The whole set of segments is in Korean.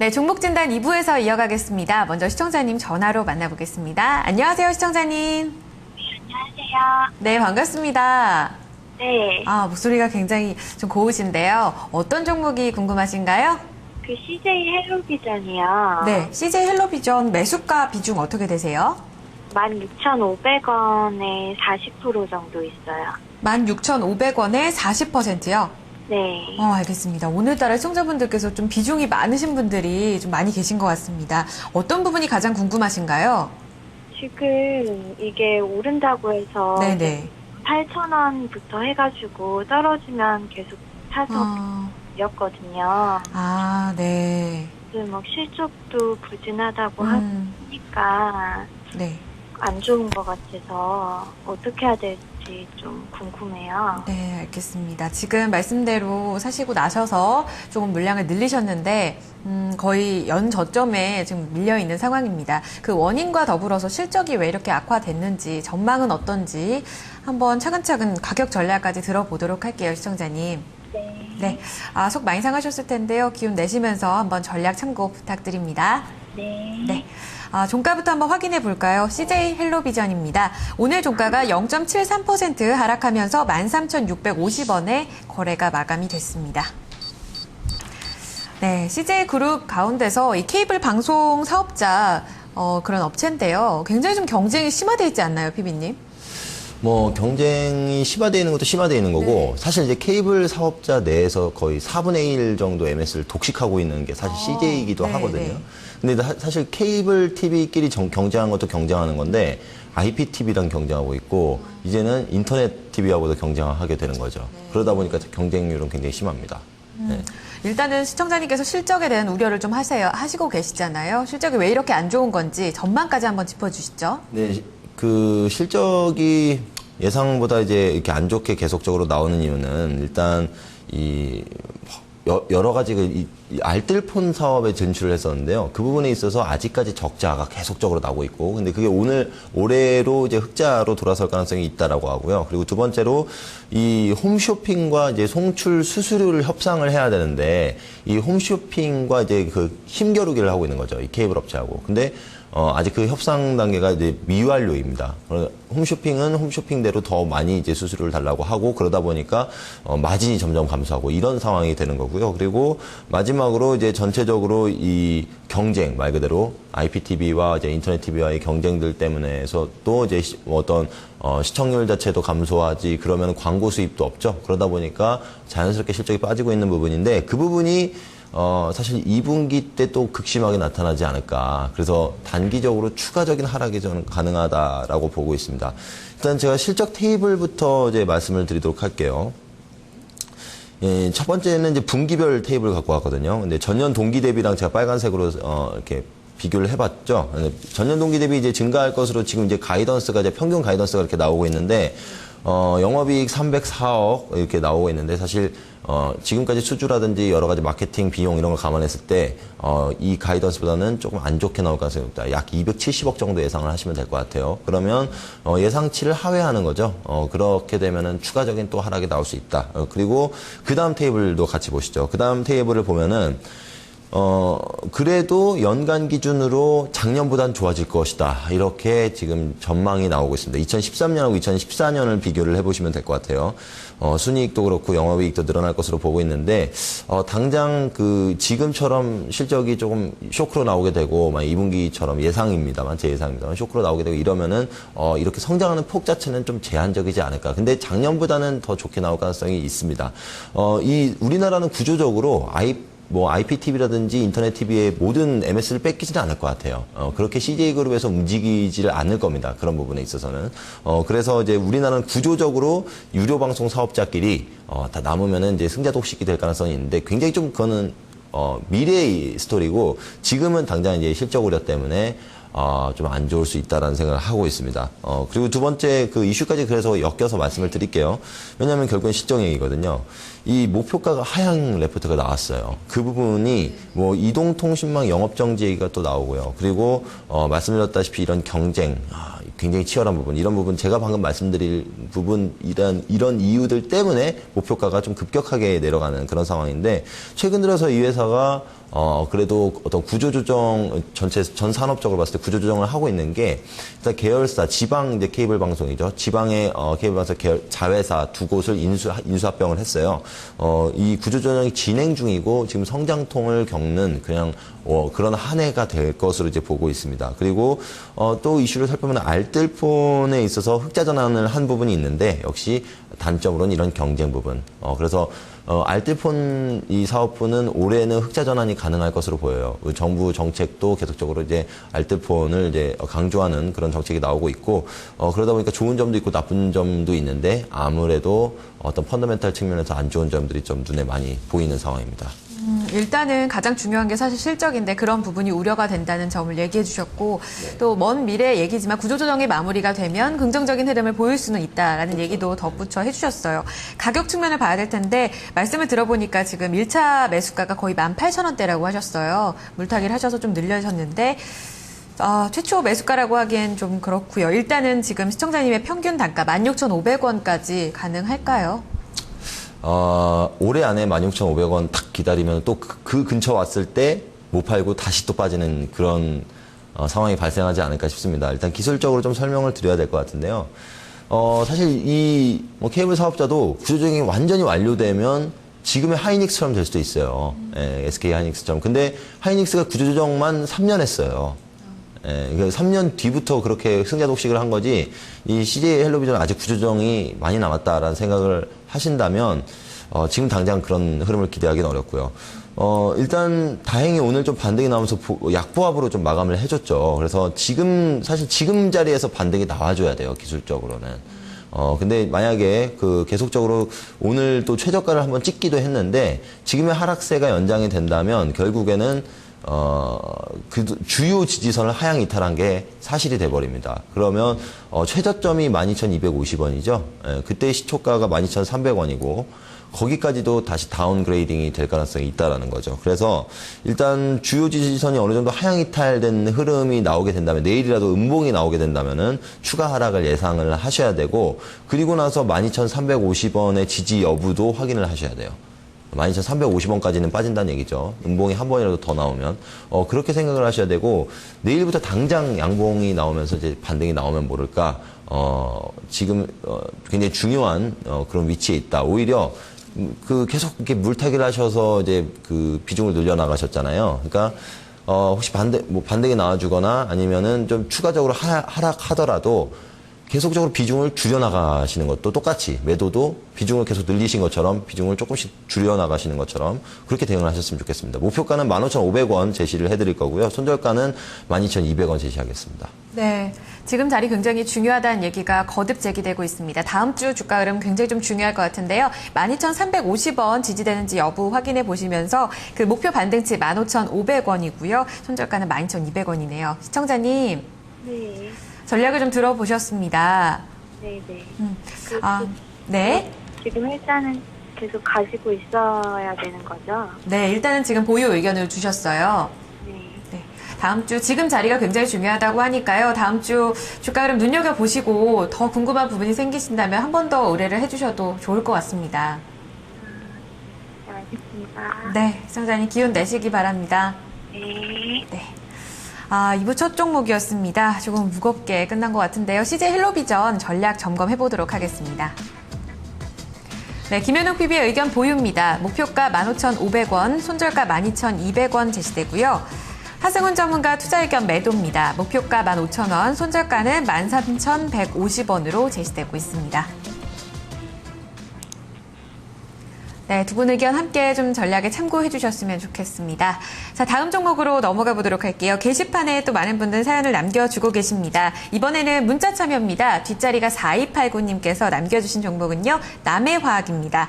네, 종목진단 2부에서 이어가겠습니다. 먼저 시청자님 전화로 만나보겠습니다. 안녕하세요, 시청자님. 안녕하세요. 네, 반갑습니다. 네. 목소리가 굉장히 좀 고우신데요. 어떤 종목이 궁금하신가요? 그 CJ 헬로비전이요. 네, CJ 헬로비전 매수가 비중 어떻게 되세요? 16,500원에 40% 정도 있어요. 16,500원에 40%요? 네. 알겠습니다. 오늘따라 시청자분들께서 좀 비중이 많으신 분들이 좀 많이 계신 것 같습니다. 어떤 부분이 가장 궁금하신가요? 지금 이게 오른다고 해서 네네. 8,000원부터 해가지고 떨어지면 계속 사서 였거든요. 네. 지금 뭐 실적도 부진하다고 하니까 네. 안 좋은 것 같아서 어떻게 해야 될지 좀 궁금해요. 네, 알겠습니다. 지금 말씀대로 사시고 나셔서 조금 물량을 늘리셨는데 거의 연 저점에 지금 밀려있는 상황입니다. 그 원인과 더불어서 실적이 왜 이렇게 악화됐는지, 전망은 어떤지 한번 차근차근 가격 전략까지 들어보도록 할게요, 시청자님. 네. 네, 속 많이 상하셨을 텐데요. 기운 내시면서 한번 전략 참고 부탁드립니다. 네. 네. 종가부터 한번 확인해 볼까요? CJ 헬로비전입니다. 오늘 종가가 0.73% 하락하면서 13,650원에 거래가 마감이 됐습니다. 네, CJ 그룹 가운데서 이 케이블 방송 사업자 그런 업체인데요. 굉장히 좀 경쟁이 심화되어 있지 않나요, 피비님? 뭐 경쟁이 심화되어 있는 것도 심화되어 있는 거고 사실 이제 케이블 사업자 내에서 거의 4분의 1 정도 MS를 독식하고 있는 게 사실 CJ이기도 하거든요. 근데 사실 케이블 TV끼리 경쟁하는 것도 경쟁하는 건데 IPTV랑 경쟁하고 있고 이제는 인터넷 TV하고도 경쟁하게 되는 거죠. 그러다 보니까 경쟁률은 굉장히 심합니다. 네. 일단은 시청자님께서 실적에 대한 우려를 좀 하시고 계시잖아요. 실적이 왜 이렇게 안 좋은 건지 전망까지 한번 짚어주시죠. 네, 그 실적이 예상보다 이제 이렇게 안 좋게 계속적으로 나오는 이유는 일단 여러 가지 이 알뜰폰 사업에 진출을 했었는데요. 그 부분에 있어서 아직까지 적자가 계속적으로 나오고 있고, 근데 그게 올해로 이제 흑자로 돌아설 가능성이 있다라고 하고요. 그리고 두 번째로 이 홈쇼핑과 이제 송출 수수료를 협상을 해야 되는데, 이 홈쇼핑과 이제 그 힘겨루기를 하고 있는 거죠. 이 케이블 업체하고. 근데 아직 그 협상 단계가 이제 미완료입니다. 홈쇼핑은 홈쇼핑대로 더 많이 이제 수수료를 달라고 하고 그러다 보니까 마진이 점점 감소하고 이런 상황이 되는 거고요. 그리고 마지막으로 이제 전체적으로 이 경쟁 말 그대로 IPTV와 이제 인터넷 TV와의 경쟁들 때문에서 또 이제 어떤 시청률 자체도 감소하지 그러면 광고 수입도 없죠. 그러다 보니까 자연스럽게 실적이 빠지고 있는 부분인데 그 부분이 사실 2분기 때 또 극심하게 나타나지 않을까. 그래서 단기적으로 추가적인 하락이 저는 가능하다라고 보고 있습니다. 일단 제가 실적 테이블부터 이제 말씀을 드리도록 할게요. 예, 첫 번째는 이제 분기별 테이블 갖고 왔거든요. 근데 전년 동기 대비랑 제가 빨간색으로 이렇게 비교를 해봤죠. 전년 동기 대비 이제 증가할 것으로 지금 이제 가이던스가 이제 평균 가이던스가 이렇게 나오고 있는데 영업이익 304억 이렇게 나오고 있는데 사실 지금까지 수주라든지 여러 가지 마케팅 비용 이런 걸 감안했을 때 이 가이던스보다는 조금 안 좋게 나올 가능성이 있다. 약 270억 정도 예상을 하시면 될 것 같아요. 그러면 예상치를 하회하는 거죠. 그렇게 되면은 추가적인 또 하락이 나올 수 있다. 그리고 그 다음 테이블도 같이 보시죠. 그 다음 테이블을 보면은 그래도 연간 기준으로 작년보단 좋아질 것이다. 이렇게 지금 전망이 나오고 있습니다. 2013년하고 2014년을 비교를 해보시면 될 것 같아요. 순이익도 그렇고 영업이익도 늘어날 것으로 보고 있는데, 당장 지금처럼 실적이 조금 쇼크로 나오게 되고, 2분기처럼 예상입니다만, 제 예상입니다만, 쇼크로 나오게 되고 이러면은, 이렇게 성장하는 폭 자체는 좀 제한적이지 않을까. 근데 작년보다는 더 좋게 나올 가능성이 있습니다. 우리나라는 구조적으로 IPTV라든지 인터넷 TV의 모든 MS를 뺏기지는 않을 것 같아요. 그렇게 CJ그룹에서 움직이지를 않을 겁니다. 그런 부분에 있어서는. 그래서 이제 우리나라는 구조적으로 유료 방송 사업자끼리, 다 남으면은 이제 승자 독식이 될 가능성이 있는데 굉장히 좀 그거는, 미래의 스토리고 지금은 당장 이제 실적 우려 때문에 좀 안 좋을 수 있다라는 생각을 하고 있습니다. 그리고 두 번째 그 이슈까지 그래서 엮여서 말씀을 드릴게요. 왜냐하면 결국엔 실적얘기거든요. 이 목표가가 하향 레포트가 나왔어요. 그 부분이 뭐 이동통신망 영업정지 얘기가 또 나오고요. 그리고 말씀드렸다시피 이런 경쟁, 굉장히 치열한 부분, 이런 부분 제가 방금 말씀드릴 부분 이런 이유들 때문에 목표가가 좀 급격하게 내려가는 그런 상황인데 최근 들어서 이 회사가 그래도 어떤 구조조정, 전 산업적으로 봤을 때 구조조정을 하고 있는 게, 일단 계열사, 지방 이제 케이블 방송이죠. 지방의, 케이블 방송 자회사 두 곳을 인수합병을 했어요. 이 구조조정이 진행 중이고, 지금 성장통을 겪는 그냥, 그런 한 해가 될 것으로 이제 보고 있습니다. 그리고, 또 이슈를 살펴보면 알뜰폰에 있어서 흑자 전환을 한 부분이 있는데, 역시 단점으로는 이런 경쟁 부분. 그래서, 알뜰폰 이 사업부는 올해는 흑자 전환이 가능할 것으로 보여요. 정부 정책도 계속적으로 이제 알뜰폰을 이제 강조하는 그런 정책이 나오고 있고, 그러다 보니까 좋은 점도 있고 나쁜 점도 있는데 아무래도 어떤 펀더멘탈 측면에서 안 좋은 점들이 좀 눈에 많이 보이는 상황입니다. 일단은 가장 중요한 게 사실 실적인데 그런 부분이 우려가 된다는 점을 얘기해 주셨고 또 먼 미래 얘기지만 구조조정이 마무리가 되면 긍정적인 흐름을 보일 수는 있다라는 얘기도 덧붙여 해주셨어요. 가격 측면을 봐야 될 텐데 말씀을 들어보니까 지금 1차 매수가가 거의 18,000원대라고 하셨어요. 물타기를 하셔서 좀 늘려졌는데 최초 매수가라고 하기엔 좀 그렇고요. 일단은 지금 시청자님의 평균 단가 16,500원까지 가능할까요? 올해 안에 16,500원 딱 기다리면 또 그 근처 왔을 때 못 팔고 다시 또 빠지는 그런 상황이 발생하지 않을까 싶습니다. 일단 기술적으로 좀 설명을 드려야 될 것 같은데요. 사실 이 케이블 사업자도 구조조정이 완전히 완료되면 지금의 하이닉스처럼 될 수도 있어요. SK 하이닉스처럼. 근데 하이닉스가 구조조정만 3년 했어요. 3년 뒤부터 그렇게 승자 독식을 한 거지, 이 CJ 헬로비전은 아직 구조조정이 많이 남았다라는 생각을 하신다면, 지금 당장 그런 흐름을 기대하기는 어렵고요. 일단, 다행히 오늘 좀 반등이 나오면서 약보합으로 좀 마감을 해줬죠. 그래서 사실 지금 자리에서 반등이 나와줘야 돼요, 기술적으로는. 근데 만약에 계속적으로 오늘 또 최저가를 한번 찍기도 했는데, 지금의 하락세가 연장이 된다면, 결국에는 주요 지지선을 하향 이탈한 게 사실이 돼버립니다. 그러면, 최저점이 12,250원이죠. 그때 시초가가 12,300원이고, 거기까지도 다시 다운그레이딩이 될 가능성이 있다라는 거죠. 그래서, 일단 주요 지지선이 어느 정도 하향 이탈된 흐름이 나오게 된다면, 내일이라도 음봉이 나오게 된다면은, 추가 하락을 예상을 하셔야 되고, 그리고 나서 12,350원의 지지 여부도 확인을 하셔야 돼요. 12,350원까지는 빠진다는 얘기죠. 음봉이 한 번이라도 더 나오면. 그렇게 생각을 하셔야 되고, 내일부터 당장 양봉이 나오면서 이제 반등이 나오면 모를까, 지금, 굉장히 중요한, 그런 위치에 있다. 오히려, 계속 이렇게 물타기를 하셔서 이제 비중을 늘려나가셨잖아요. 그러니까, 혹시 반등이 나와주거나 아니면은 좀 추가적으로 하락하더라도, 계속적으로 비중을 줄여나가시는 것도 똑같이 매도도 비중을 계속 늘리신 것처럼 비중을 조금씩 줄여나가시는 것처럼 그렇게 대응을 하셨으면 좋겠습니다. 목표가는 15,500원 제시를 해드릴 거고요. 손절가는 12,200원 제시하겠습니다. 네, 지금 자리 굉장히 중요하다는 얘기가 거듭 제기되고 있습니다. 다음 주 주가 흐름 굉장히 좀 중요할 것 같은데요. 12,350원 지지되는지 여부 확인해 보시면서 그 목표 반등치 15,500원이고요. 손절가는 12,200원이네요. 시청자님. 네. 전략을 좀 들어보셨습니다. 네네. 네. 지금 일단은 계속 가지고 있어야 되는 거죠? 네, 일단은 지금 보유 의견을 주셨어요. 네. 네. 다음 주 지금 자리가 굉장히 중요하다고 하니까요. 다음 주 주가 흐름 눈여겨보시고 더 궁금한 부분이 생기신다면 한 번 더 의뢰를 해주셔도 좋을 것 같습니다. 네, 알겠습니다. 네, 시청자님 기운 내시기 바랍니다. 네. 네. 2부 첫 종목이었습니다. 조금 무겁게 끝난 것 같은데요. CJ 헬로비전 전략 점검해 보도록 하겠습니다. 네, 김현욱 PB의 의견 보유입니다. 목표가 15,500원, 손절가 12,200원 제시되고요. 하승훈 전문가 투자 의견 매도입니다. 목표가 15,000원, 손절가는 13,150원으로 제시되고 있습니다. 네, 두 분 의견 함께 좀 전략에 참고해 주셨으면 좋겠습니다. 자, 다음 종목으로 넘어가 보도록 할게요. 게시판에 또 많은 분들 사연을 남겨주고 계십니다. 이번에는 문자 참여입니다. 뒷자리가 4289님께서 남겨주신 종목은요, 남해화학입니다.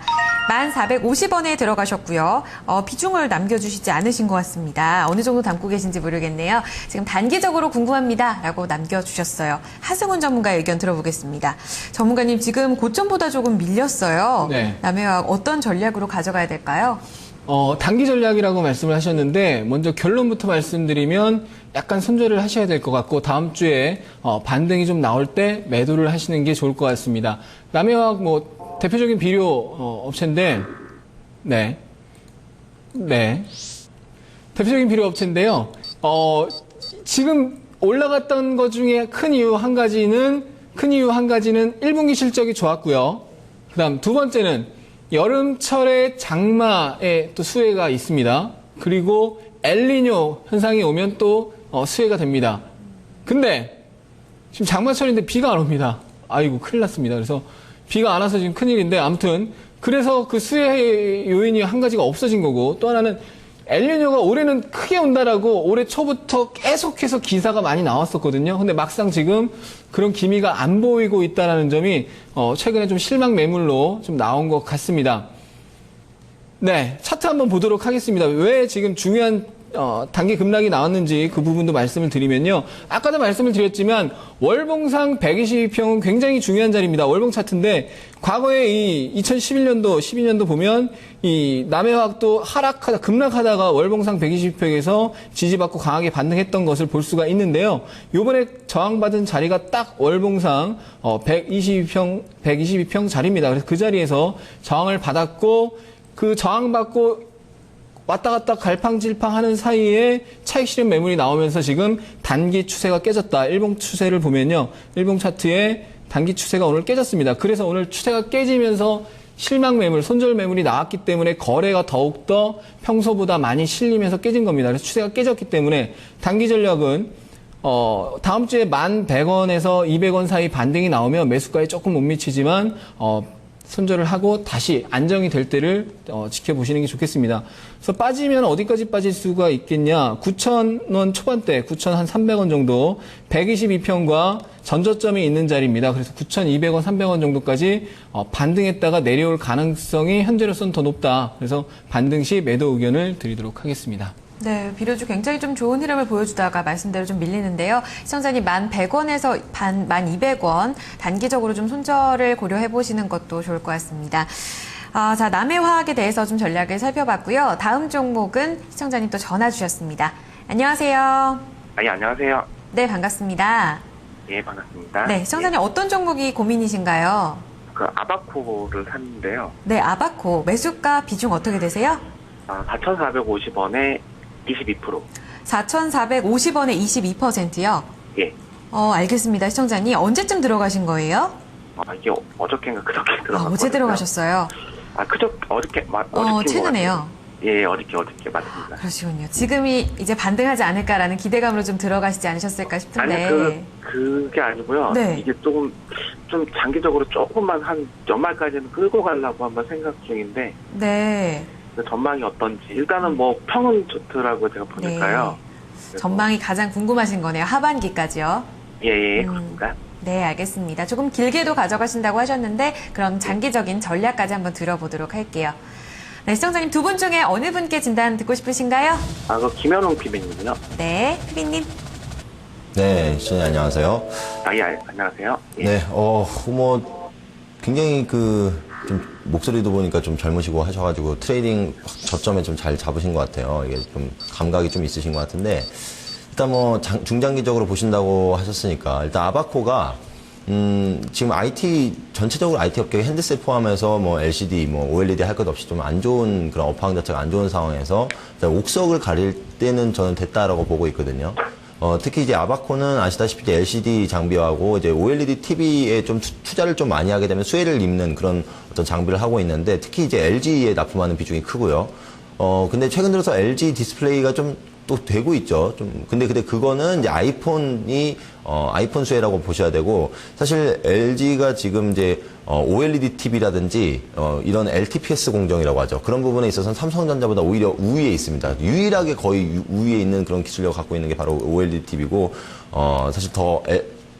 1,450원에 들어가셨고요. 비중을 남겨주시지 않으신 것 같습니다. 어느 정도 담고 계신지 모르겠네요. 지금 단기적으로 궁금합니다. 라고 남겨주셨어요. 하승훈 전문가의 의견 들어보겠습니다. 전문가님, 지금 고점보다 조금 밀렸어요. 네. 남해화학 어떤 전략으로 가져가야 될까요? 단기 전략이라고 말씀을 하셨는데 먼저 결론부터 말씀드리면 약간 손절을 하셔야 될 것 같고 다음 주에 반등이 좀 나올 때 매도를 하시는 게 좋을 것 같습니다. 남해화학 뭐 대표적인 비료 업체인데 네. 대표적인 비료 업체인데요. 지금 올라갔던 것 중에 큰 이유 한 가지는 1분기 실적이 좋았고요. 그다음 두 번째는 여름철에 장마에 또 수해가 있습니다. 그리고 엘니뇨 현상이 오면 또 수해가 됩니다. 근데 지금 장마철인데 비가 안 옵니다. 아이고 큰일 났습니다. 그래서 비가 안 와서 지금 큰일인데 아무튼 그래서 그 수해 요인이 한 가지가 없어진 거고 또 하나는 엘니뇨가 올해는 크게 온다라고 올해 초부터 계속해서 기사가 많이 나왔었거든요. 근데 막상 지금 그런 기미가 안 보이고 있다는 점이 최근에 좀 실망 매물로 좀 나온 것 같습니다. 네, 차트 한번 보도록 하겠습니다. 왜 지금 중요한 단기 급락이 나왔는지 그 부분도 말씀을 드리면요. 아까도 말씀을 드렸지만 월봉상 122평은 굉장히 중요한 자리입니다. 월봉 차트인데 과거에 이 2011년도, 12년도 보면 이 남해화학도 급락하다가 월봉상 122평에서 지지받고 강하게 반등했던 것을 볼 수가 있는데요. 요번에 저항받은 자리가 딱 월봉상 122평 자리입니다. 그래서 그 자리에서 저항을 받았고 그 저항받고 왔다 갔다 갈팡질팡 하는 사이에 차익 실현 매물이 나오면서 지금 단기 추세가 깨졌다. 일봉 추세를 보면요. 일봉 차트에 단기 추세가 오늘 깨졌습니다. 그래서 오늘 추세가 깨지면서 실망 매물, 손절 매물이 나왔기 때문에 거래가 더욱더 평소보다 많이 실리면서 깨진 겁니다. 그래서 추세가 깨졌기 때문에 단기 전략은 다음 주에 1,100원에서 200원 사이 반등이 나오면 매수가에 조금 못 미치지만 손절을 하고 다시 안정이 될 때를 지켜보시는 게 좋겠습니다. 그래서 빠지면 어디까지 빠질 수가 있겠냐. 9,000원 초반대, 9,300원 정도, 122평과 전저점이 있는 자리입니다. 그래서 9,200원, 300원 정도까지 반등했다가 내려올 가능성이 현재로서는 더 높다. 그래서 반등 시 매도 의견을 드리도록 하겠습니다. 네, 비료주 굉장히 좀 좋은 흐름을 보여주다가 말씀대로 좀 밀리는데요. 시청자님 1,100원에서 1,200원 단기적으로 좀 손절을 고려해 보시는 것도 좋을 것 같습니다. 자, 남해화학에 대해서 좀 전략을 살펴봤고요. 다음 종목은 시청자님 또 전화 주셨습니다. 안녕하세요. 예, 안녕하세요. 네, 반갑습니다. 예, 반갑습니다. 네, 시청자님 어떤 종목이 고민이신가요? 그 아바코를 샀는데요. 네, 아바코 매수가 비중 어떻게 되세요? 4,450원에 22%. 4,450원에 22%요? 예. 알겠습니다. 시청자님 언제쯤 들어가신 거예요? 이게 어저께인가 그저께 들어갔거든요. 어제 들어가셨어요? 어저께 최근에요? 예, 어저께 맞습니다. 그러시군요. 지금이 이제 반등하지 않을까라는 기대감으로 좀 들어가시지 않으셨을까 싶은데. 아니, 그게 아니고요. 네. 이게 좀 장기적으로 조금만 한 연말까지는 끌고 가려고 한번 생각 중인데. 네. 그 전망이 어떤지. 일단은 뭐 평은 좋더라고요, 제가 보니까요. 네. 전망이 가장 궁금하신 거네요. 하반기까지요. 예, 그렇습니다. 네, 알겠습니다. 조금 길게도 가져가신다고 하셨는데 그럼 장기적인 전략까지 한번 들어보도록 할게요. 네, 시청자님 두 분 중에 어느 분께 진단 듣고 싶으신가요? 그 김현웅 PB님이요. 네, PB님. 네, 시청자 안녕하세요. 예, 안녕하세요. 예. 네, 뭐 굉장히 좀 목소리도 보니까 좀 젊으시고 하셔가지고 트레이딩 저점에 좀 잘 잡으신 것 같아요. 이게 좀 감각이 좀 있으신 것 같은데 일단 뭐 중장기적으로 보신다고 하셨으니까 일단 아바코가 지금 전체적으로 IT 업계 핸드셋 포함해서 뭐 LCD, 뭐 OLED 할 것 없이 좀 안 좋은 그런 업황 자체가 안 좋은 상황에서 일단 옥석을 가릴 때는 저는 됐다라고 보고 있거든요. 특히 이제 아바코는 아시다시피 이제 LCD 장비하고 이제 OLED TV에 좀 투자를 좀 많이 하게 되면 수혜를 입는 그런 어떤 장비를 하고 있는데 특히 이제 LG에 납품하는 비중이 크고요. 근데 최근 들어서 LG 디스플레이가 좀 또 되고 있죠. 근데 그거는 이제 아이폰 수혜라고 보셔야 되고, 사실 LG가 지금 이제, OLED TV라든지, 이런 LTPS 공정이라고 하죠. 그런 부분에 있어서는 삼성전자보다 오히려 우위에 있습니다. 유일하게 거의 우위에 있는 그런 기술력을 갖고 있는 게 바로 OLED TV고, 사실 더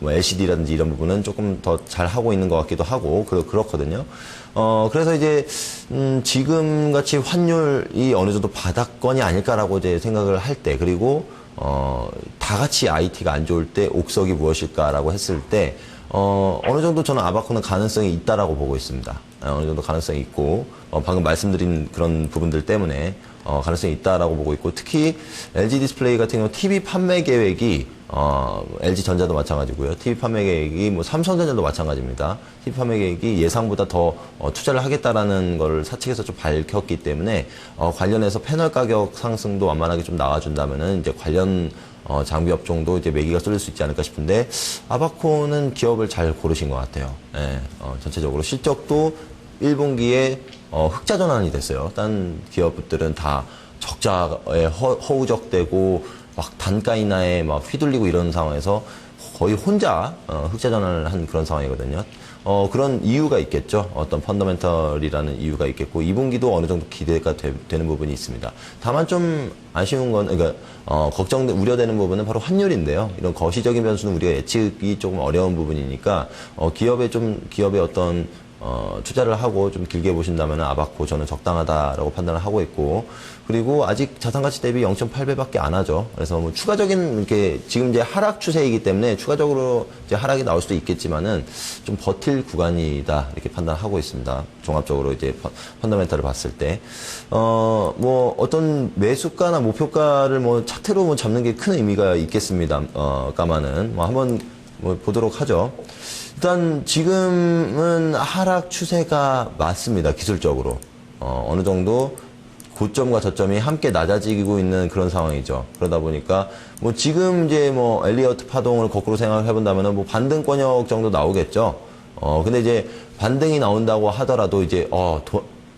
LCD라든지 이런 부분은 조금 더 잘 하고 있는 것 같기도 하고, 그렇거든요. 그래서 이제, 지금 같이 환율이 어느 정도 바닥권이 아닐까라고 이제 생각을 할 때, 그리고, 다 같이 IT가 안 좋을 때 옥석이 무엇일까라고 했을 때, 어느 정도 저는 아바코는 가능성이 있다라고 보고 있습니다. 어느 정도 가능성이 있고 방금 말씀드린 그런 부분들 때문에 가능성이 있다라고 보고 있고 특히 LG 디스플레이 같은 경우 TV 판매 계획이 LG 전자도 마찬가지고요. TV 판매 계획이 뭐 삼성전자도 마찬가지입니다. TV 판매 계획이 예상보다 더 투자를 하겠다라는 걸 사측에서 좀 밝혔기 때문에 관련해서 패널 가격 상승도 완만하게 좀 나와준다면은 이제 관련 장비 업종도 이제 매기가 쏠릴 수 있지 않을까 싶은데 아바코는 기업을 잘 고르신 것 같아요. 예, 전체적으로 실적도 1분기에 흑자 전환이 됐어요. 딴 기업들은 다 적자에 허우적대고 막 단가 인하에 막 휘둘리고 이런 상황에서 거의 혼자 흑자 전환을 한 그런 상황이거든요. 그런 이유가 있겠죠. 어떤 펀더멘털이라는 이유가 있겠고 2분기도 어느 정도 기대가 되는 부분이 있습니다. 다만 좀 아쉬운 건 그러니까 우려되는 부분은 바로 환율인데요. 이런 거시적인 변수는 우리가 예측이 조금 어려운 부분이니까 기업의 어떤 투자를 하고 좀 길게 보신다면 아바코 저는 적당하다라고 판단을 하고 있고 그리고 아직 자산가치 대비 0.8배밖에 안 하죠. 그래서 뭐 추가적인 이렇게 지금 이제 하락 추세이기 때문에 추가적으로 이제 하락이 나올 수도 있겠지만은 좀 버틸 구간이다 이렇게 판단하고 있습니다. 종합적으로 이제 펀더멘탈을 봤을 때 뭐 어떤 매수가나 목표가를 뭐 차트로 뭐 잡는 게 큰 의미가 있겠습니다. 까마는 뭐 한번 뭐 보도록 하죠. 일단 지금은 하락 추세가 맞습니다. 기술적으로 어느 정도 고점과 저점이 함께 낮아지고 있는 그런 상황이죠. 그러다 보니까 뭐 지금 이제 뭐 엘리어트 파동을 거꾸로 생각해 본다면은 뭐 반등 권역 정도 나오겠죠. 근데 이제 반등이 나온다고 하더라도 이제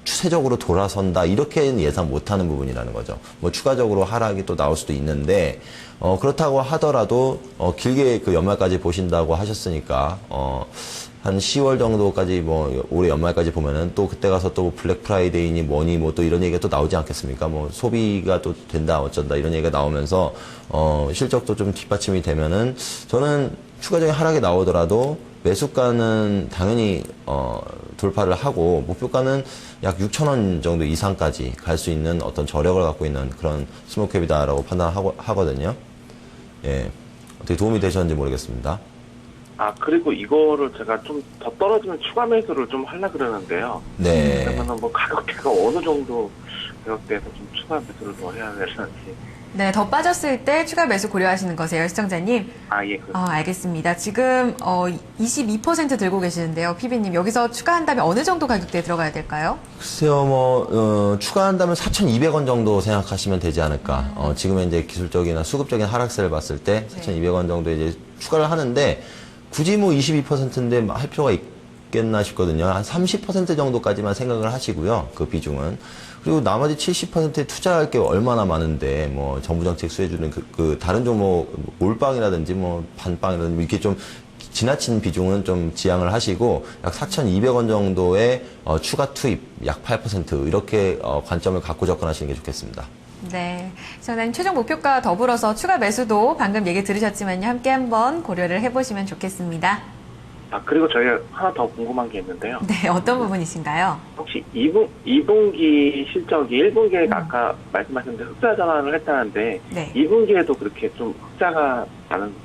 추세적으로 돌아선다 이렇게는 예상 못하는 부분이라는 거죠. 뭐 추가적으로 하락이 또 나올 수도 있는데 그렇다고 하더라도 길게 그 연말까지 보신다고 하셨으니까 한 10월 정도까지 뭐 올해 연말까지 보면은 또 그때 가서 또 블랙 프라이데이니 뭐니 뭐 또 이런 얘기가 또 나오지 않겠습니까? 뭐 소비가 또 된다 어쩐다 이런 얘기가 나오면서 실적도 좀 뒷받침이 되면은 저는 추가적인 하락이 나오더라도 매수가는 당연히 돌파를 하고 목표가는 약 6,000원 정도 이상까지 갈 수 있는 어떤 저력을 갖고 있는 그런 스몰캡이다라고 판단하거든요. 예, 어떻게 도움이 되셨는지 모르겠습니다. 그리고 이거를 제가 좀 더 떨어지면 추가 매수를 좀 하려고 그러는데요. 네. 그러면은 뭐 가격대가 어느 정도 가격대에서 좀 추가 매수를 더 해야 되는지. 네, 더 빠졌을 때 추가 매수 고려하시는 거세요, 시청자님? 예, 그렇습니다. 알겠습니다. 지금 22% 들고 계시는데요, 피비님. 여기서 추가한다면 어느 정도 가격대에 들어가야 될까요? 글쎄요, 뭐 추가한다면 4,200원 정도 생각하시면 되지 않을까. 지금의 이제 기술적이나 수급적인 하락세를 봤을 때 4,200원 정도 이제 추가를 하는데 굳이 뭐 22%인데 할 필요가 있겠나 싶거든요. 한 30% 정도까지만 생각을 하시고요. 그 비중은. 그리고 나머지 70%에 투자할 게 얼마나 많은데, 뭐, 정부 정책 수혜주는 다른 종목, 몰빵이라든지 뭐, 반빵이라든지 이렇게 좀 지나친 비중은 좀 지양을 하시고, 약 4,200원 정도의 추가 투입, 약 8% 이렇게 관점을 갖고 접근하시는 게 좋겠습니다. 네. 시청자님 최종 목표가 더불어서 추가 매수도 방금 얘기 들으셨지만요. 함께 한번 고려를 해보시면 좋겠습니다. 그리고 저희가 하나 더 궁금한 게 있는데요. 네, 어떤 부분이신가요? 혹시 2분기 실적이 1분기에 아까 말씀하신 대로 흑자 전환을 했다는데 네. 2분기에도 그렇게 좀 흑자가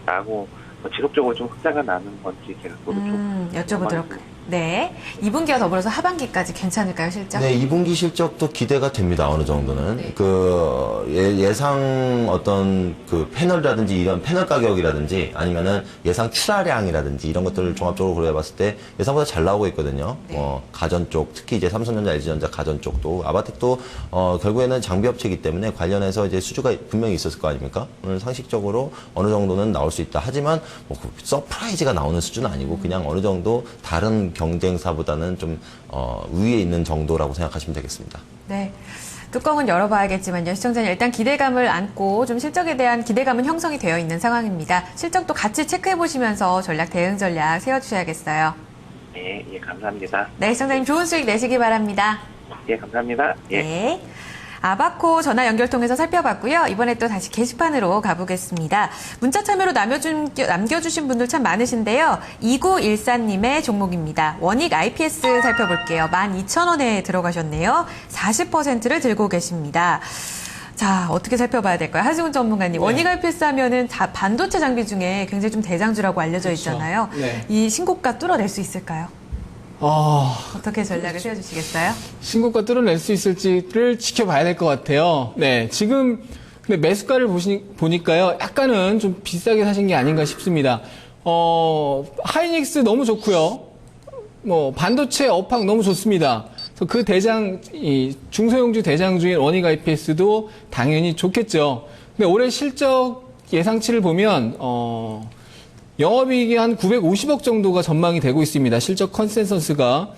나고 지속적으로 좀 흑자가 나는 건지 제가 그걸 좀 여쭤보도록. 네. 2분기와 더불어서 하반기까지 괜찮을까요, 실적? 네, 2분기 실적도 기대가 됩니다. 어느 정도는. 네. 예상 어떤 패널이라든지 이런 패널 가격이라든지 아니면은 예상 출하량이라든지 이런 것들을 종합적으로 고려해봤을 때 예상보다 잘 나오고 있거든요. 네. 가전 쪽, 특히 이제 삼성전자, LG전자 가전 쪽도 아바텍도 결국에는 장비업체이기 때문에 관련해서 이제 수주가 분명히 있었을 거 아닙니까? 오늘 상식적으로 어느 정도는 나올 수 있다. 하지만 뭐 서프라이즈가 나오는 수준은 아니고 그냥 어느 정도 다른 경쟁사보다는 좀 위에 있는 정도라고 생각하시면 되겠습니다. 네. 뚜껑은 열어봐야겠지만요. 시청자님 일단 기대감을 안고 좀 실적에 대한 기대감은 형성이 되어 있는 상황입니다. 실적도 같이 체크해보시면서 대응 전략 세워주셔야겠어요. 네, 예, 감사합니다. 네, 시청자님 좋은 수익 내시기 바랍니다. 예, 감사합니다. 예. 네. 아바코 전화 연결 통해서 살펴봤고요. 이번에 또 다시 게시판으로 가보겠습니다. 문자 참여로 남겨주신 분들 참 많으신데요. 2914님의 종목입니다. 원익 IPS 살펴볼게요. 12,000원에 들어가셨네요. 40%를 들고 계십니다. 자, 어떻게 살펴봐야 될까요? 하승훈 전문가님, 원익 IPS 하면은 반도체 장비 중에 굉장히 좀 대장주라고 알려져 있잖아요. 네. 이 신고가 뚫어낼 수 있을까요? 어떻게 전략을 세워주시겠어요? 신고가 뚫어낼 수 있을지를 지켜봐야 될 것 같아요. 네, 지금 근데 매수가를 보니까요, 약간은 좀 비싸게 사신 게 아닌가 싶습니다. 하이닉스 너무 좋고요. 반도체 업황 너무 좋습니다. 그래서 그 중소형주 대장 중인 원익 IPS도 당연히 좋겠죠. 근데 올해 실적 예상치를 보면, 영업이익이 한 950억 정도가 전망이 되고 있습니다. 실적 컨센서스가.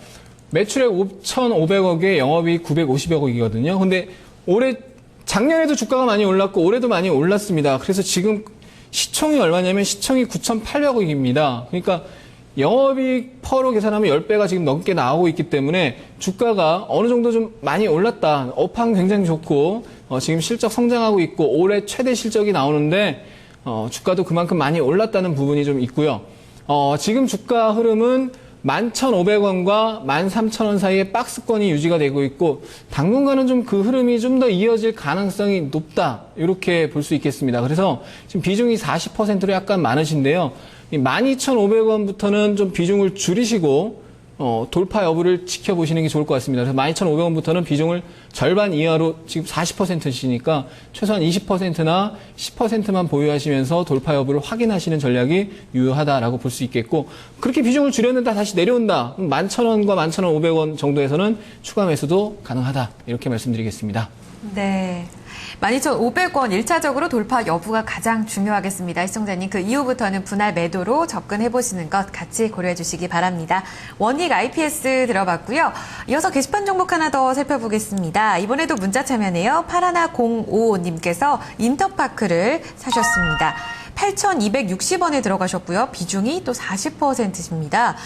매출액 5,500억에 영업이익 950억이거든요. 근데 작년에도 주가가 많이 올랐고 올해도 많이 올랐습니다. 그래서 지금 시총이 얼마냐면 시총이 9,800억입니다. 그러니까 영업이익 퍼로 계산하면 10배가 지금 넘게 나오고 있기 때문에 주가가 어느 정도 좀 많이 올랐다. 업황 굉장히 좋고 지금 실적 성장하고 있고 올해 최대 실적이 나오는데 주가도 그만큼 많이 올랐다는 부분이 좀 있고요. 지금 주가 흐름은 11,500원과 13,000원 사이에 박스권이 유지가 되고 있고 당분간은 좀 그 흐름이 좀 더 이어질 가능성이 높다. 이렇게 볼 수 있겠습니다. 그래서 지금 비중이 40%로 약간 많으신데요. 12,500원부터는 좀 비중을 줄이시고 돌파 여부를 지켜보시는 게 좋을 것 같습니다. 그래서 12,500원부터는 비중을 절반 이하로 지금 40%시니까 최소한 20%나 10%만 보유하시면서 돌파 여부를 확인하시는 전략이 유효하다라고 볼 수 있겠고 그렇게 비중을 줄였는데 다시 내려온다. 11,000원과 11,500원 정도에서는 추가 매수도 가능하다. 이렇게 말씀드리겠습니다. 네. 12,500원 1차적으로 돌파 여부가 가장 중요하겠습니다. 시청자님, 그 이후부터는 분할 매도로 접근해보시는 것 같이 고려해주시기 바랍니다. 원익 IPS 들어봤고요. 이어서 게시판 종목 하나 더 살펴보겠습니다. 이번에도 문자 참여네요. 8105님께서 인터파크를 사셨습니다. 8,260원에 들어가셨고요. 비중이 또 40%입니다.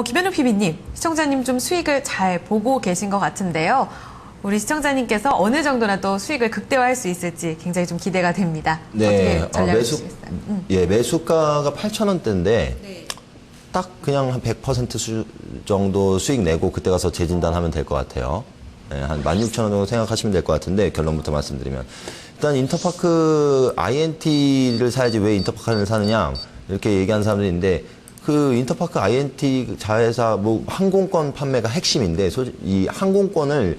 김현우 PB님, 시청자님 좀 수익을 잘 보고 계신 것 같은데요. 우리 시청자님께서 어느 정도나 또 수익을 극대화할 수 있을지 굉장히 좀 기대가 됩니다. 네, 어떻게 전략을 주시겠어요? 매수가가 8,000원대인데 딱 그냥 한 100% 정도 수익 내고 그때 가서 재진단하면 될 것 같아요. 네, 한 16,000원 정도 생각하시면 될 것 같은데 결론부터 말씀드리면 일단 인터파크 INT를 사야지 왜 인터파크를 사느냐 이렇게 얘기하는 사람들이 있는데 그 인터파크 INT 자회사 항공권 판매가 핵심인데 이 항공권을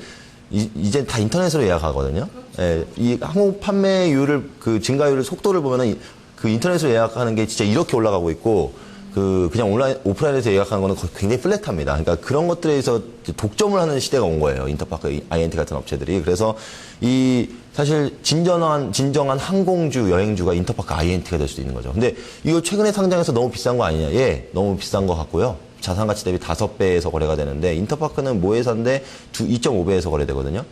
이제 다 인터넷으로 예약하거든요. 예, 이 항공 판매율을 그 증가율을 속도를 보면은 그 인터넷으로 예약하는 게 진짜 이렇게 올라가고 있고 그냥 오프라인에서 예약하는 거는 굉장히 플랫합니다. 그러니까 그런 것들에서 독점을 하는 시대가 온 거예요. 인터파크 INT 같은 업체들이. 그래서 사실 진정한 항공주, 여행주가 인터파크 INT가 될 수도 있는 거죠. 근데 이거 최근에 상장해서 너무 비싼 거 아니냐? 예, 너무 비싼 거 같고요. 자산가치 대비 5배에서 거래가 되는데 인터파크는 모회사인데 2.5배에서 거래되거든요.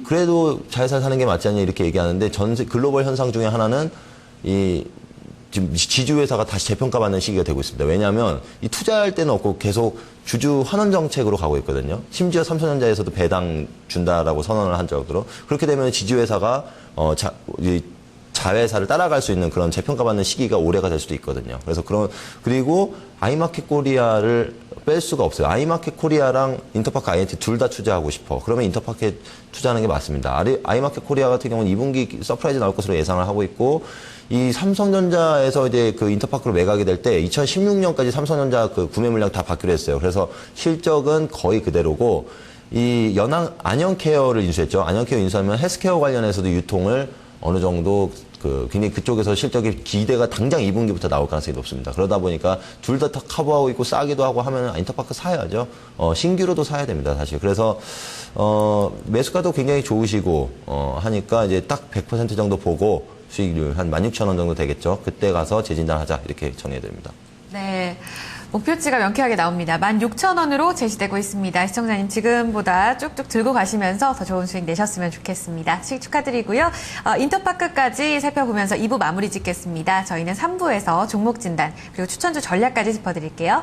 그래도 자회사를 사는 게 맞지 않냐 이렇게 얘기하는데 글로벌 현상 중에 하나는 지금 지주회사가 다시 재평가받는 시기가 되고 있습니다. 왜냐하면 투자할 때는 없고 계속 주주 환원 정책으로 가고 있거든요. 심지어 삼성전자에서도 배당 준다라고 선언을 한 정도로 그렇게 되면 지주회사가 자회사를 따라갈 수 있는 그런 재평가받는 시기가 올해가 될 수도 있거든요. 그리고 아이마켓 코리아를 뺄 수가 없어요. 아이마켓 코리아랑 인터파크 INT 둘 다 투자하고 싶어. 그러면 인터파크에 투자하는 게 맞습니다. 아이마켓 코리아 같은 경우는 2분기 서프라이즈 나올 것으로 예상을 하고 있고 이 삼성전자에서 이제 그 인터파크로 매각이 될 때 2016년까지 삼성전자 그 구매 물량 다 받기로 했어요. 그래서 실적은 거의 그대로고 이 안영케어를 인수했죠. 안영케어 인수하면 헬스케어 관련해서도 유통을 어느 정도 굉장히 그쪽에서 실적이 기대가 당장 2분기부터 나올 가능성이 높습니다. 그러다 보니까 둘 다 커버하고 있고 싸기도 하고 하면 인터파크 사야죠. 신규로도 사야 됩니다, 사실. 그래서 매수가도 굉장히 좋으시고 하니까 이제 딱 100% 정도 보고 수익률 한 16,000원 정도 되겠죠. 그때 가서 재진단하자 이렇게 정해드립니다. 네. 목표치가 명쾌하게 나옵니다. 16,000원으로 제시되고 있습니다. 시청자님 지금보다 쭉쭉 들고 가시면서 더 좋은 수익 내셨으면 좋겠습니다. 수익 축하드리고요. 인터파크까지 살펴보면서 2부 마무리 짓겠습니다. 저희는 3부에서 종목 진단 그리고 추천주 전략까지 짚어드릴게요.